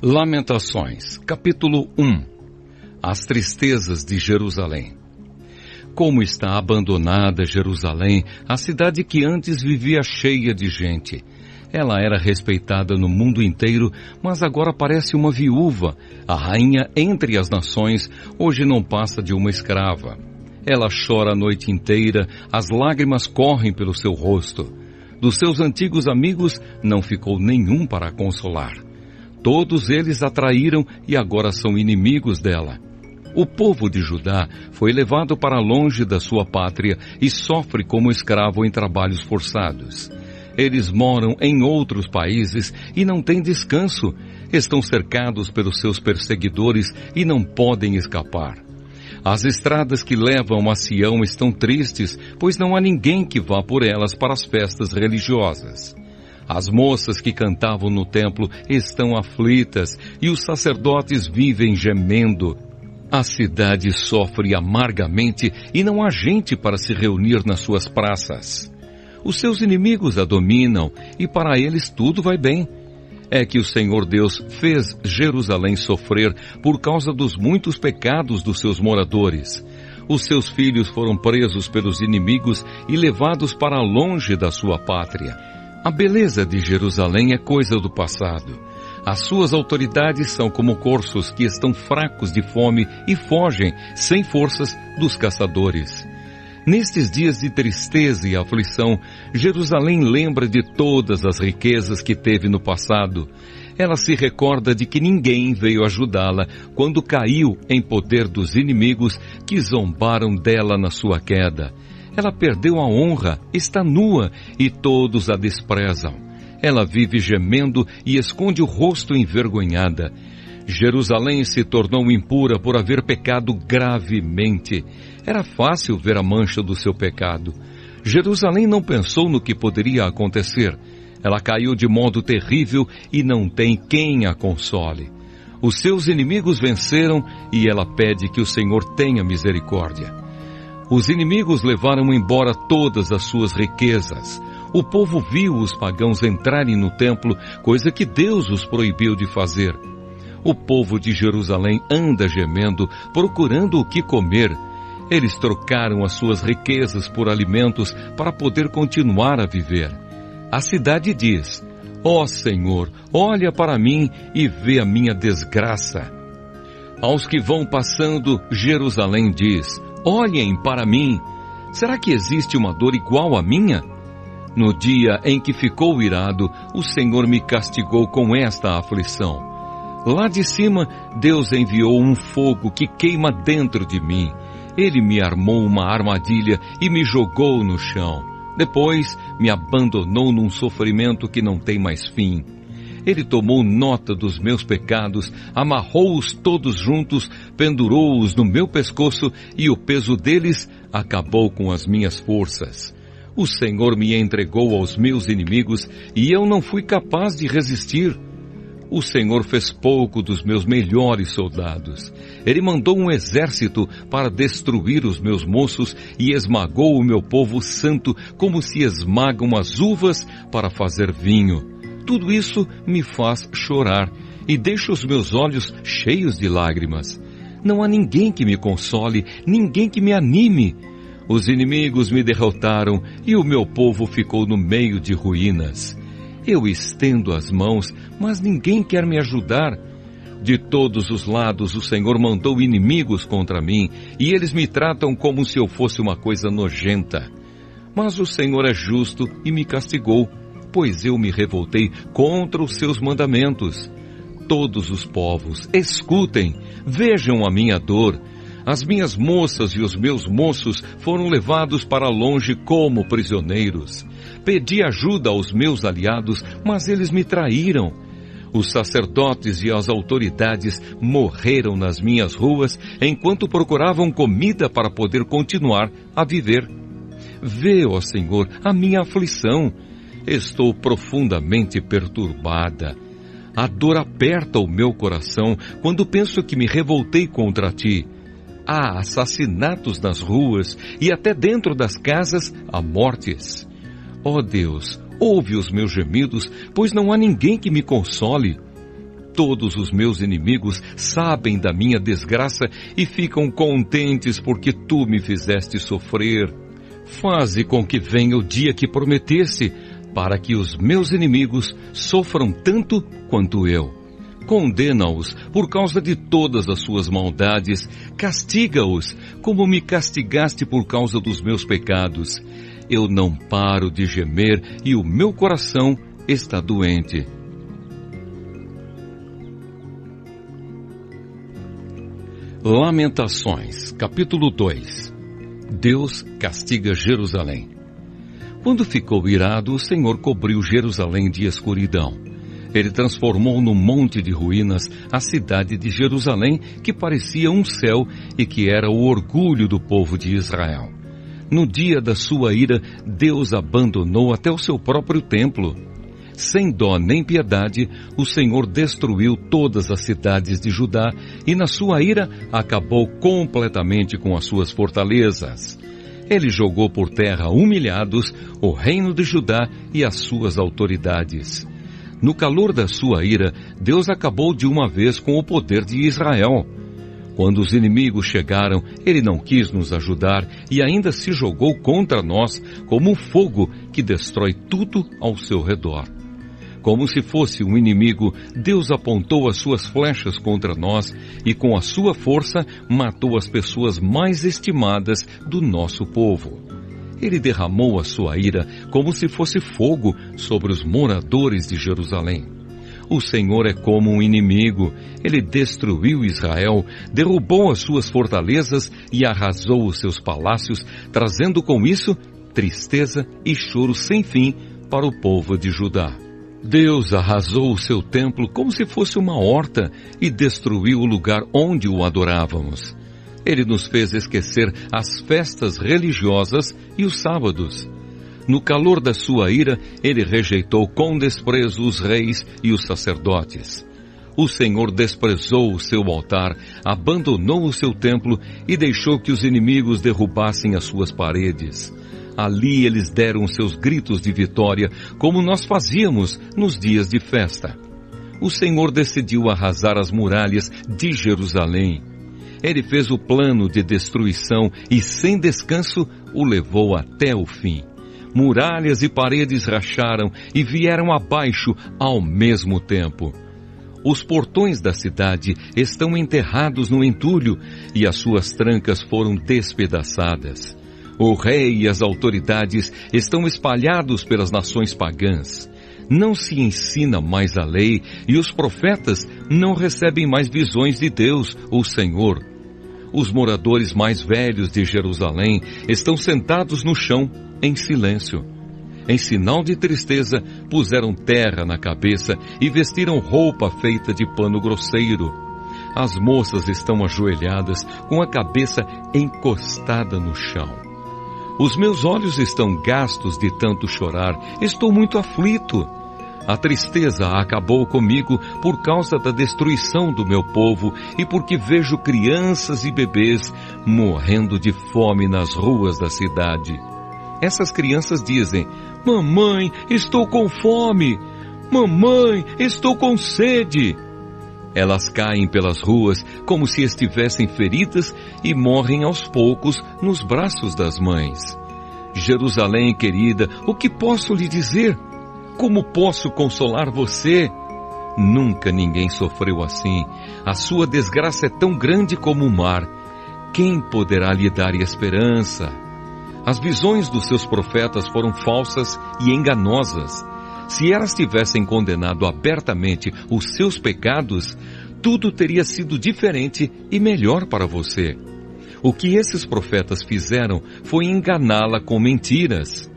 Lamentações, capítulo 1. As tristezas de Jerusalém. Como está abandonada Jerusalém, a cidade que antes vivia cheia de gente. Ela era respeitada no mundo inteiro, mas agora parece uma viúva. A rainha entre as nações hoje não passa de uma escrava. Ela chora a noite inteira, as lágrimas correm pelo seu rosto. Dos seus antigos amigos não ficou nenhum para a consolar. Todos eles a traíram e agora são inimigos dela. O povo de Judá foi levado para longe da sua pátria e sofre como escravo em trabalhos forçados. Eles moram em outros países e não têm descanso. Estão cercados pelos seus perseguidores e não podem escapar. As estradas que levam a Sião estão tristes, pois não há ninguém que vá por elas para as festas religiosas. As moças que cantavam no templo estão aflitas e os sacerdotes vivem gemendo. A cidade sofre amargamente e não há gente para se reunir nas suas praças. Os seus inimigos a dominam e para eles tudo vai bem. É que o Senhor Deus fez Jerusalém sofrer por causa dos muitos pecados dos seus moradores. Os seus filhos foram presos pelos inimigos e levados para longe da sua pátria. A beleza de Jerusalém é coisa do passado. As suas autoridades são como corços que estão fracos de fome e fogem, sem forças, dos caçadores. Nestes dias de tristeza e aflição, Jerusalém lembra de todas as riquezas que teve no passado. Ela se recorda de que ninguém veio ajudá-la quando caiu em poder dos inimigos que zombaram dela na sua queda. Ela perdeu a honra, está nua e todos a desprezam. Ela vive gemendo e esconde o rosto envergonhada. Jerusalém se tornou impura por haver pecado gravemente. Era fácil ver a mancha do seu pecado. Jerusalém não pensou no que poderia acontecer. Ela caiu de modo terrível e não tem quem a console. Os seus inimigos venceram e ela pede que o Senhor tenha misericórdia. Os inimigos levaram embora todas as suas riquezas. O povo viu os pagãos entrarem no templo, coisa que Deus os proibiu de fazer. O povo de Jerusalém anda gemendo, procurando o que comer. Eles trocaram as suas riquezas por alimentos para poder continuar a viver. A cidade diz: ó Senhor, olha para mim e vê a minha desgraça. Aos que vão passando, Jerusalém diz: olhem para mim. Será que existe uma dor igual à minha? No dia em que ficou irado, o Senhor me castigou com esta aflição. Lá de cima, Deus enviou um fogo que queima dentro de mim. Ele me armou uma armadilha e me jogou no chão. Depois, me abandonou num sofrimento que não tem mais fim. Ele tomou nota dos meus pecados, amarrou-os todos juntos, pendurou-os no meu pescoço e o peso deles acabou com as minhas forças. O Senhor me entregou aos meus inimigos e eu não fui capaz de resistir. O Senhor fez pouco dos meus melhores soldados. Ele mandou um exército para destruir os meus moços e esmagou o meu povo santo como se esmagam as uvas para fazer vinho. Tudo isso me faz chorar e deixa os meus olhos cheios de lágrimas. Não há ninguém que me console, ninguém que me anime. Os inimigos me derrotaram e o meu povo ficou no meio de ruínas. Eu estendo as mãos, mas ninguém quer me ajudar. De todos os lados o Senhor mandou inimigos contra mim e eles me tratam como se eu fosse uma coisa nojenta. Mas o Senhor é justo e me castigou, pois eu me revoltei contra os seus mandamentos. Todos os povos, escutem, vejam a minha dor. As minhas moças e os meus moços foram levados para longe como prisioneiros. Pedi ajuda aos meus aliados, mas eles me traíram. Os sacerdotes e as autoridades morreram nas minhas ruas enquanto procuravam comida para poder continuar a viver. Vê, ó Senhor, a minha aflição. Estou profundamente perturbada. A dor aperta o meu coração quando penso que me revoltei contra ti. Há assassinatos nas ruas e até dentro das casas há mortes. Ó Deus, ouve os meus gemidos, pois não há ninguém que me console. Todos os meus inimigos sabem da minha desgraça e ficam contentes porque tu me fizeste sofrer. Faze com que venha o dia que prometeste, para que os meus inimigos sofram tanto quanto eu. Condena-os por causa de todas as suas maldades, castiga-os como me castigaste por causa dos meus pecados. Eu não paro de gemer e o meu coração está doente. Lamentações, capítulo 2. Deus castiga Jerusalém. Quando ficou irado, o Senhor cobriu Jerusalém de escuridão. Ele transformou num monte de ruínas a cidade de Jerusalém, que parecia um céu e que era o orgulho do povo de Israel. No dia da sua ira, Deus abandonou até o seu próprio templo. Sem dó nem piedade, o Senhor destruiu todas as cidades de Judá e, na sua ira, acabou completamente com as suas fortalezas. Ele jogou por terra humilhados o reino de Judá e as suas autoridades. No calor da sua ira, Deus acabou de uma vez com o poder de Israel. Quando os inimigos chegaram, ele não quis nos ajudar e ainda se jogou contra nós como um fogo que destrói tudo ao seu redor. Como se fosse um inimigo, Deus apontou as suas flechas contra nós e com a sua força matou as pessoas mais estimadas do nosso povo. Ele derramou a sua ira como se fosse fogo sobre os moradores de Jerusalém. O Senhor é como um inimigo. Ele destruiu Israel, derrubou as suas fortalezas e arrasou os seus palácios, trazendo com isso tristeza e choro sem fim para o povo de Judá. Deus arrasou o seu templo como se fosse uma horta e destruiu o lugar onde o adorávamos. Ele nos fez esquecer as festas religiosas e os sábados. No calor da sua ira, ele rejeitou com desprezo os reis e os sacerdotes. O Senhor desprezou o seu altar, abandonou o seu templo e deixou que os inimigos derrubassem as suas paredes. Ali eles deram seus gritos de vitória, como nós fazíamos nos dias de festa. O Senhor decidiu arrasar as muralhas de Jerusalém. Ele fez o plano de destruição e, sem descanso, o levou até o fim. Muralhas e paredes racharam e vieram abaixo ao mesmo tempo. Os portões da cidade estão enterrados no entulho e as suas trancas foram despedaçadas. O rei e as autoridades estão espalhados pelas nações pagãs. Não se ensina mais a lei e os profetas não recebem mais visões de Deus, o Senhor. Os moradores mais velhos de Jerusalém estão sentados no chão, em silêncio. Em sinal de tristeza, puseram terra na cabeça e vestiram roupa feita de pano grosseiro. As moças estão ajoelhadas, com a cabeça encostada no chão. Os meus olhos estão gastos de tanto chorar. Estou muito aflito. A tristeza acabou comigo por causa da destruição do meu povo e porque vejo crianças e bebês morrendo de fome nas ruas da cidade. Essas crianças dizem: "Mamãe, estou com fome. Mamãe, estou com sede." Elas caem pelas ruas como se estivessem feridas e morrem aos poucos nos braços das mães. Jerusalém querida, o que posso lhe dizer? Como posso consolar você? Nunca ninguém sofreu assim. A sua desgraça é tão grande como o mar. Quem poderá lhe dar esperança? As visões dos seus profetas foram falsas e enganosas. Se elas tivessem condenado abertamente os seus pecados, tudo teria sido diferente e melhor para você. O que esses profetas fizeram foi enganá-la com mentiras.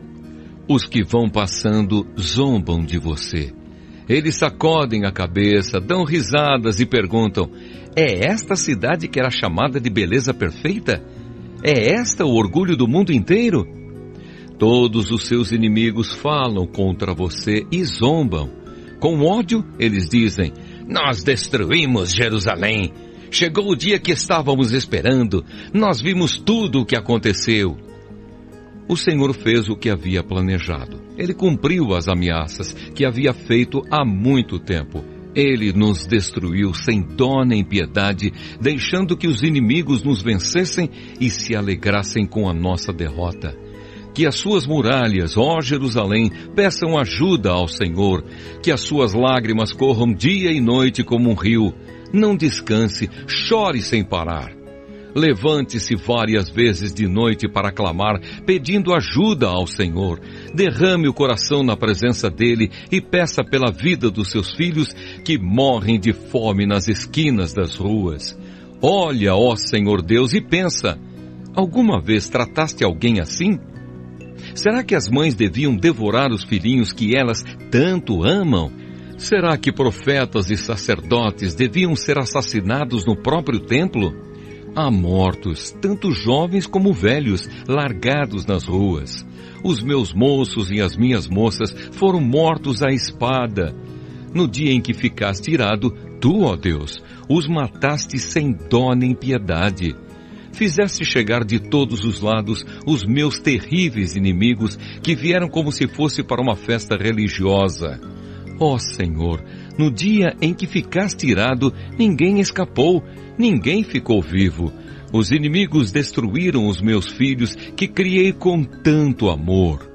Os que vão passando zombam de você. Eles sacodem a cabeça, dão risadas e perguntam: "É esta a cidade que era chamada de beleza perfeita? É esta o orgulho do mundo inteiro?" Todos os seus inimigos falam contra você e zombam. Com ódio, eles dizem: "Nós destruímos Jerusalém. Chegou o dia que estávamos esperando. Nós vimos tudo o que aconteceu." O Senhor fez o que havia planejado. Ele cumpriu as ameaças que havia feito há muito tempo. Ele nos destruiu sem dó nem piedade, deixando que os inimigos nos vencessem e se alegrassem com a nossa derrota. Que as suas muralhas, ó Jerusalém, peçam ajuda ao Senhor, que as suas lágrimas corram dia e noite como um rio. Não descanse, chore sem parar. Levante-se várias vezes de noite para clamar, pedindo ajuda ao Senhor. Derrame o coração na presença dele e peça pela vida dos seus filhos que morrem de fome nas esquinas das ruas. Olha, ó Senhor Deus, e pensa, alguma vez trataste alguém assim? Será que as mães deviam devorar os filhinhos que elas tanto amam? Será que profetas e sacerdotes deviam ser assassinados no próprio templo? Há mortos, tanto jovens como velhos, largados nas ruas. Os meus moços e as minhas moças foram mortos à espada. No dia em que ficaste irado, tu, ó Deus, os mataste sem dó nem piedade. Fizeste chegar de todos os lados os meus terríveis inimigos, que vieram como se fosse para uma festa religiosa. Ó Senhor, no dia em que ficaste irado, ninguém escapou, ninguém ficou vivo. Os inimigos destruíram os meus filhos, que criei com tanto amor.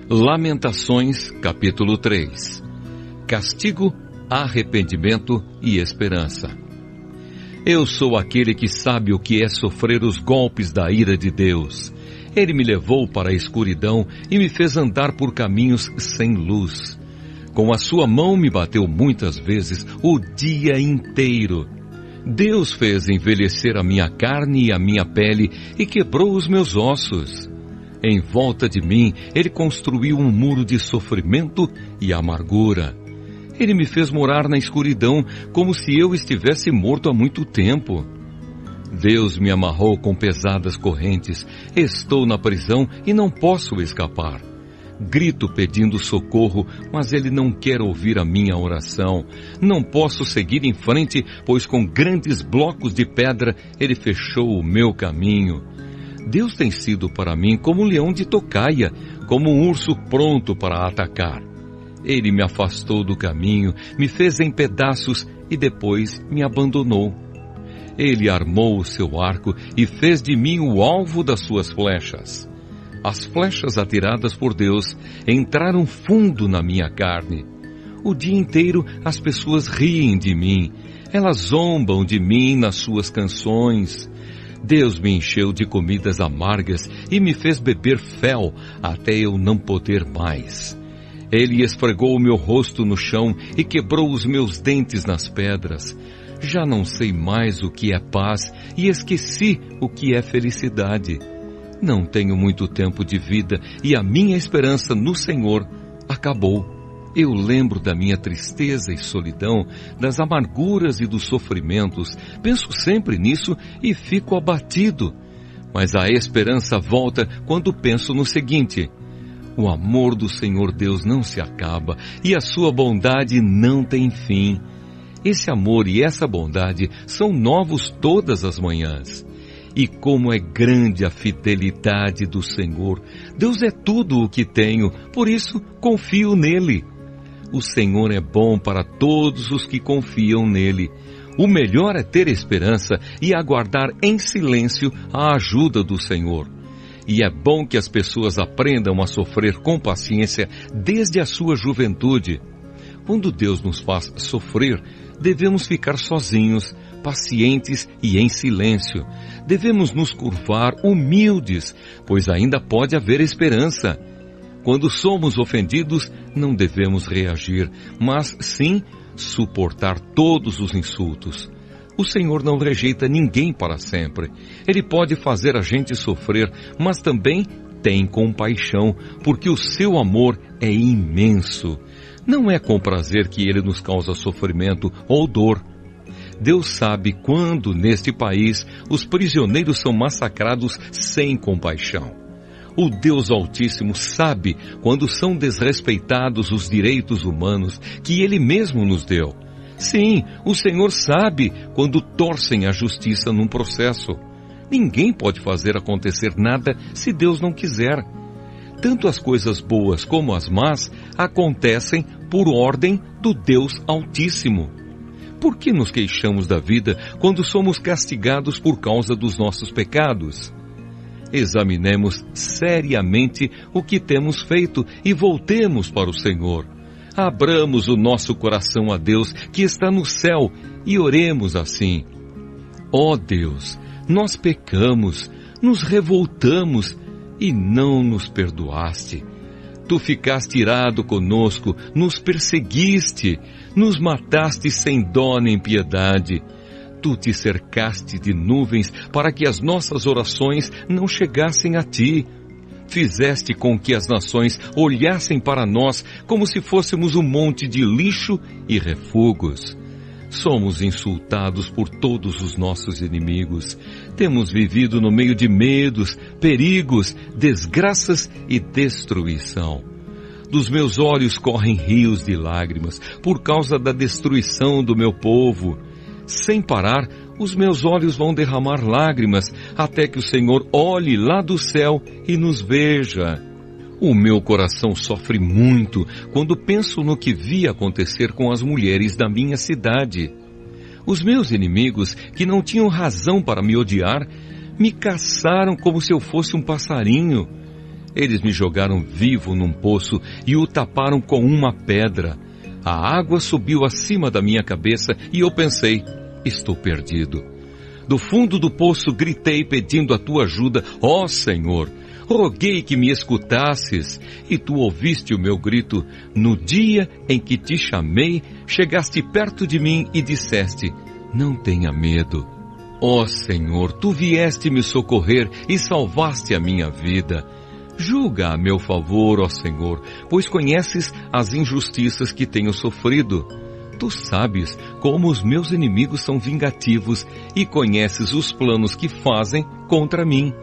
Lamentações, capítulo 3. Castigo, arrependimento e esperança. Eu sou aquele que sabe o que é sofrer os golpes da ira de Deus. Ele me levou para a escuridão e me fez andar por caminhos sem luz. Com a sua mão me bateu muitas vezes o dia inteiro. Deus fez envelhecer a minha carne e a minha pele e quebrou os meus ossos. Em volta de mim, Ele construiu um muro de sofrimento e amargura. Ele me fez morar na escuridão como se eu estivesse morto há muito tempo. Deus me amarrou com pesadas correntes. Estou na prisão e não posso escapar. Grito pedindo socorro, mas Ele não quer ouvir a minha oração. Não posso seguir em frente, pois com grandes blocos de pedra Ele fechou o meu caminho. Deus tem sido para mim como um leão de tocaia, como um urso pronto para atacar. Ele me afastou do caminho, me fez em pedaços e depois me abandonou. Ele armou o seu arco e fez de mim o alvo das suas flechas. As flechas atiradas por Deus entraram fundo na minha carne. O dia inteiro as pessoas riem de mim. Elas zombam de mim nas suas canções. Deus me encheu de comidas amargas e me fez beber fel até eu não poder mais. Ele esfregou o meu rosto no chão e quebrou os meus dentes nas pedras. Já não sei mais o que é paz e esqueci o que é felicidade. Não tenho muito tempo de vida e a minha esperança no Senhor acabou. Eu lembro da minha tristeza e solidão, das amarguras e dos sofrimentos. Penso sempre nisso e fico abatido. Mas a esperança volta quando penso no seguinte: o amor do Senhor Deus não se acaba e a sua bondade não tem fim. Esse amor e essa bondade são novos todas as manhãs. E como é grande a fidelidade do Senhor. Deus é tudo o que tenho, por isso confio nele. O Senhor é bom para todos os que confiam nele. O melhor é ter esperança e aguardar em silêncio a ajuda do Senhor. E é bom que as pessoas aprendam a sofrer com paciência desde a sua juventude. Quando Deus nos faz sofrer, devemos ficar sozinhos, pacientes e em silêncio. Devemos nos curvar humildes, pois ainda pode haver esperança. Quando somos ofendidos, não devemos reagir, mas sim suportar todos os insultos. O Senhor não rejeita ninguém para sempre. Ele pode fazer a gente sofrer, mas também tem compaixão, porque o seu amor é imenso. Não é com prazer que Ele nos causa sofrimento ou dor. Deus sabe quando, neste país, os prisioneiros são massacrados sem compaixão. O Deus Altíssimo sabe quando são desrespeitados os direitos humanos que Ele mesmo nos deu. Sim, o Senhor sabe quando torcem a justiça num processo. Ninguém pode fazer acontecer nada se Deus não quiser. tanto as coisas boas como as más acontecem por ordem do Deus Altíssimo. Por que nos queixamos da vida quando somos castigados por causa dos nossos pecados? Examinemos seriamente o que temos feito e voltemos para o Senhor. Abramos o nosso coração a Deus que está no céu e oremos assim: ó Deus, nós pecamos, nos revoltamos e não nos perdoaste. Tu ficaste irado conosco, nos perseguiste, nos mataste sem dó nem piedade. Tu te cercaste de nuvens para que as nossas orações não chegassem a ti. Fizeste com que as nações olhassem para nós como se fôssemos um monte de lixo e refugos. Somos insultados por todos os nossos inimigos. Temos vivido no meio de medos, perigos, desgraças e destruição. Dos meus olhos correm rios de lágrimas por causa da destruição do meu povo. Sem parar, os meus olhos vão derramar lágrimas até que o Senhor olhe lá do céu e nos veja. O meu coração sofre muito quando penso no que vi acontecer com as mulheres da minha cidade. Os meus inimigos, que não tinham razão para me odiar, me caçaram como se eu fosse um passarinho. Eles me jogaram vivo num poço e o taparam com uma pedra. A água subiu acima da minha cabeça e eu pensei: estou perdido. Do fundo do poço gritei pedindo a tua ajuda, ó Senhor. Roguei que me escutasses, e tu ouviste o meu grito. No dia em que te chamei, chegaste perto de mim e disseste: não tenha medo. Ó Senhor, tu vieste me socorrer e salvaste a minha vida. Julga a meu favor, ó Senhor, pois conheces as injustiças que tenho sofrido. Tu sabes como os meus inimigos são vingativos e conheces os planos que fazem contra mim.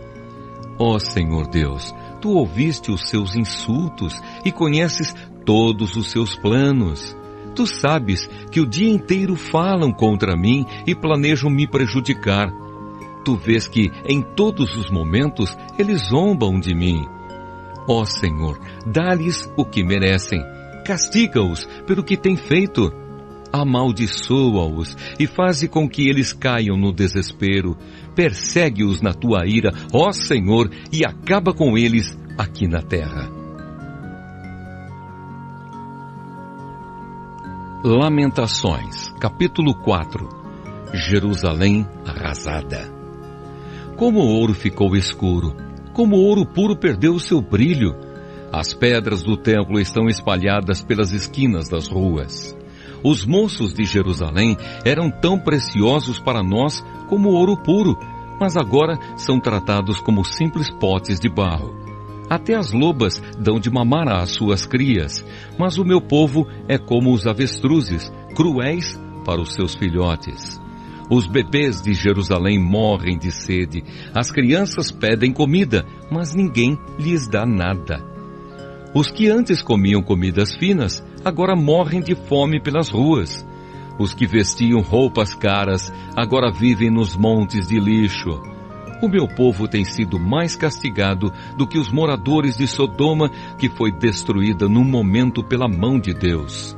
Ó Senhor Deus, tu ouviste os seus insultos e conheces todos os seus planos. Tu sabes que o dia inteiro falam contra mim e planejam me prejudicar. Tu vês que em todos os momentos eles zombam de mim. Ó Senhor, dá-lhes o que merecem. Castiga-os pelo que têm feito. Amaldiçoa-os e faze com que eles caiam no desespero. Persegue-os na tua ira, ó Senhor, e acaba com eles aqui na terra. Lamentações, capítulo 4. Jerusalém arrasada. Como o ouro ficou escuro, como o ouro puro perdeu o seu brilho. As pedras do templo estão espalhadas pelas esquinas das ruas. Os moços de Jerusalém eram tão preciosos para nós como o ouro puro, mas agora são tratados como simples potes de barro. Até as lobas dão de mamar às suas crias, mas o meu povo é como os avestruzes, cruéis para os seus filhotes. Os bebês de Jerusalém morrem de sede, as crianças pedem comida, mas ninguém lhes dá nada. Os que antes comiam comidas finas, agora morrem de fome pelas ruas. Os que vestiam roupas caras, agora vivem nos montes de lixo. O meu povo tem sido mais castigado do que os moradores de Sodoma, que foi destruída num momento pela mão de Deus.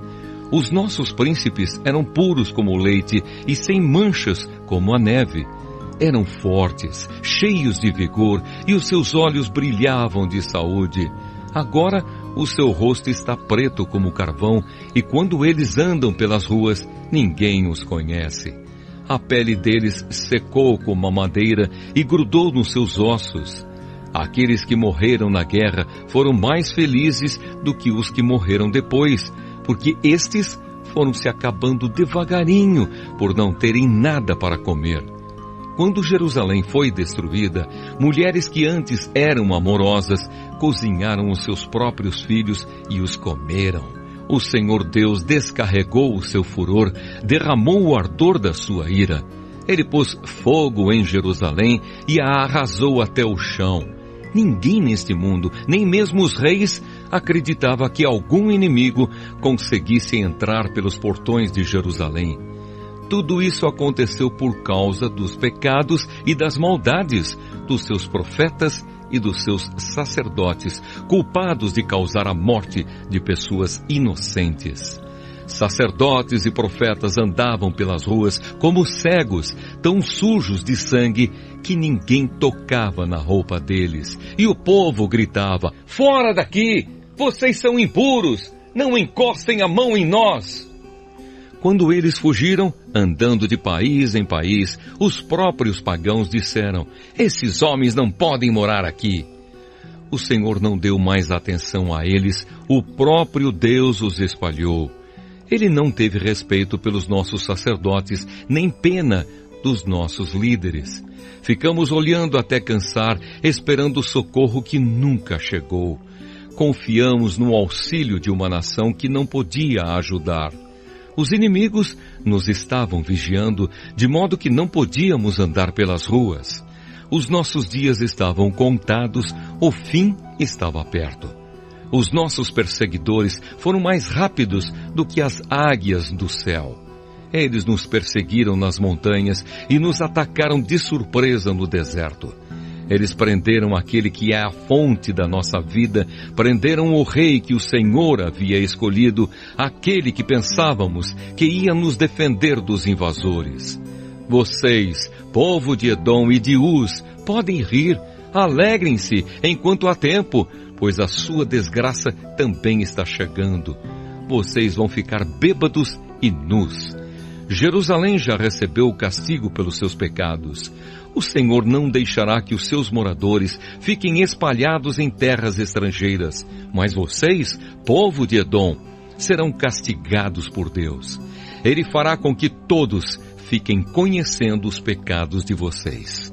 Os nossos príncipes eram puros como o leite e sem manchas como a neve. Eram fortes, cheios de vigor e os seus olhos brilhavam de saúde. Agora o seu rosto está preto como carvão e quando eles andam pelas ruas, ninguém os conhece. A pele deles secou como a madeira e grudou nos seus ossos. Aqueles que morreram na guerra foram mais felizes do que os que morreram depois, porque estes foram se acabando devagarinho por não terem nada para comer. Quando Jerusalém foi destruída, mulheres que antes eram amorosas cozinharam os seus próprios filhos e os comeram. O Senhor Deus descarregou o seu furor, derramou o ardor da sua ira. Ele pôs fogo em Jerusalém e a arrasou até o chão. Ninguém neste mundo, nem mesmo os reis, acreditava que algum inimigo conseguisse entrar pelos portões de Jerusalém. Tudo isso aconteceu por causa dos pecados e das maldades dos seus profetas e dos seus sacerdotes, culpados de causar a morte de pessoas inocentes. Sacerdotes e profetas andavam pelas ruas como cegos, tão sujos de sangue que ninguém tocava na roupa deles. E o povo gritava: "Fora daqui! Vocês são impuros! Não encostem a mão em nós!" Quando eles fugiram, andando de país em país, os próprios pagãos disseram: "Esses homens não podem morar aqui." O Senhor não deu mais atenção a eles, o próprio Deus os espalhou. Ele não teve respeito pelos nossos sacerdotes, nem pena dos nossos líderes. Ficamos olhando até cansar, esperando o socorro que nunca chegou. Confiamos no auxílio de uma nação que não podia ajudar. Os inimigos nos estavam vigiando, de modo que não podíamos andar pelas ruas. Os nossos dias estavam contados, o fim estava perto. Os nossos perseguidores foram mais rápidos do que as águias do céu. Eles nos perseguiram nas montanhas e nos atacaram de surpresa no deserto. Eles prenderam aquele que é a fonte da nossa vida, prenderam o rei que o Senhor havia escolhido, aquele que pensávamos que ia nos defender dos invasores. Vocês, povo de Edom e de Uz, podem rir, alegrem-se enquanto há tempo, pois a sua desgraça também está chegando. Vocês vão ficar bêbados e nus. Jerusalém já recebeu o castigo pelos seus pecados. O Senhor não deixará que os seus moradores fiquem espalhados em terras estrangeiras, mas vocês, povo de Edom, serão castigados por Deus. Ele fará com que todos fiquem conhecendo os pecados de vocês.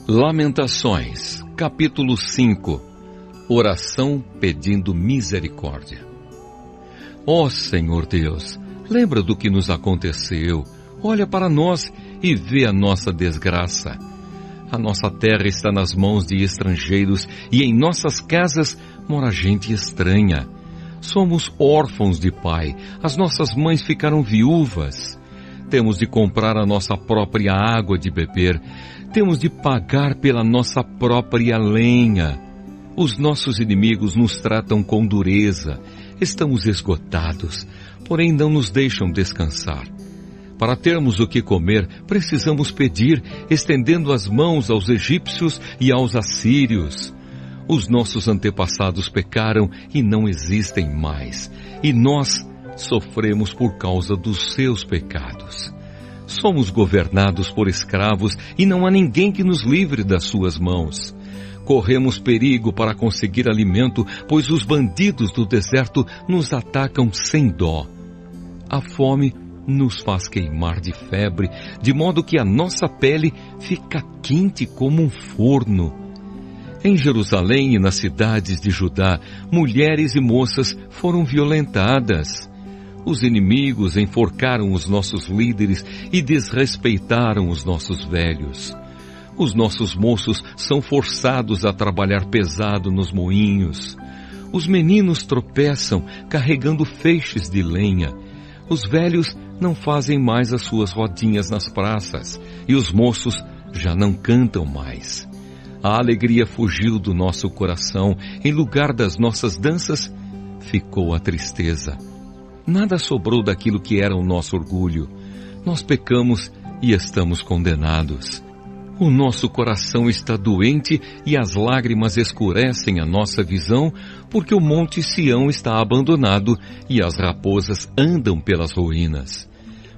Lamentações, capítulo 5. Oração pedindo misericórdia. Ó Senhor Deus, lembra do que nos aconteceu, olha para nós e vê a nossa desgraça. A nossa terra está nas mãos de estrangeiros e em nossas casas mora gente estranha. Somos órfãos de pai, as nossas mães ficaram viúvas. Temos de comprar a nossa própria água de beber. Temos de pagar pela nossa própria lenha. Os nossos inimigos nos tratam com dureza. Estamos esgotados, porém não nos deixam descansar. Para termos o que comer, precisamos pedir, estendendo as mãos aos egípcios e aos assírios. Os nossos antepassados pecaram e não existem mais, e nós sofremos por causa dos seus pecados. Somos governados por escravos e não há ninguém que nos livre das suas mãos. Corremos perigo para conseguir alimento, pois os bandidos do deserto nos atacam sem dó. A fome nos faz queimar de febre, de modo que a nossa pele fica quente como um forno. Em Jerusalém e nas cidades de Judá, mulheres e moças foram violentadas. Os inimigos enforcaram os nossos líderes e desrespeitaram os nossos velhos. Os nossos moços são forçados a trabalhar pesado nos moinhos. Os meninos tropeçam carregando feixes de lenha. Os velhos não fazem mais as suas rodinhas nas praças e os moços já não cantam mais. A alegria fugiu do nosso coração. Em lugar das nossas danças, ficou a tristeza. Nada sobrou daquilo que era o nosso orgulho. Nós pecamos e estamos condenados. O nosso coração está doente e as lágrimas escurecem a nossa visão, porque o monte Sião está abandonado e as raposas andam pelas ruínas.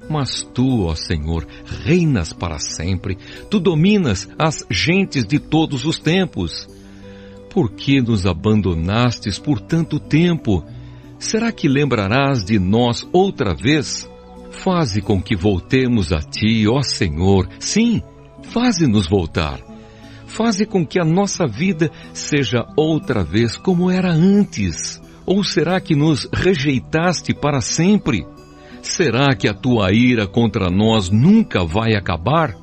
Mas tu, ó Senhor, reinas para sempre. Tu dominas as gentes de todos os tempos. Por que nos abandonastes por tanto tempo? Será que lembrarás de nós outra vez? Faze com que voltemos a ti, ó Senhor. Sim, faze-nos voltar. Faze com que a nossa vida seja outra vez como era antes. Ou será que nos rejeitaste para sempre? Será que a tua ira contra nós nunca vai acabar?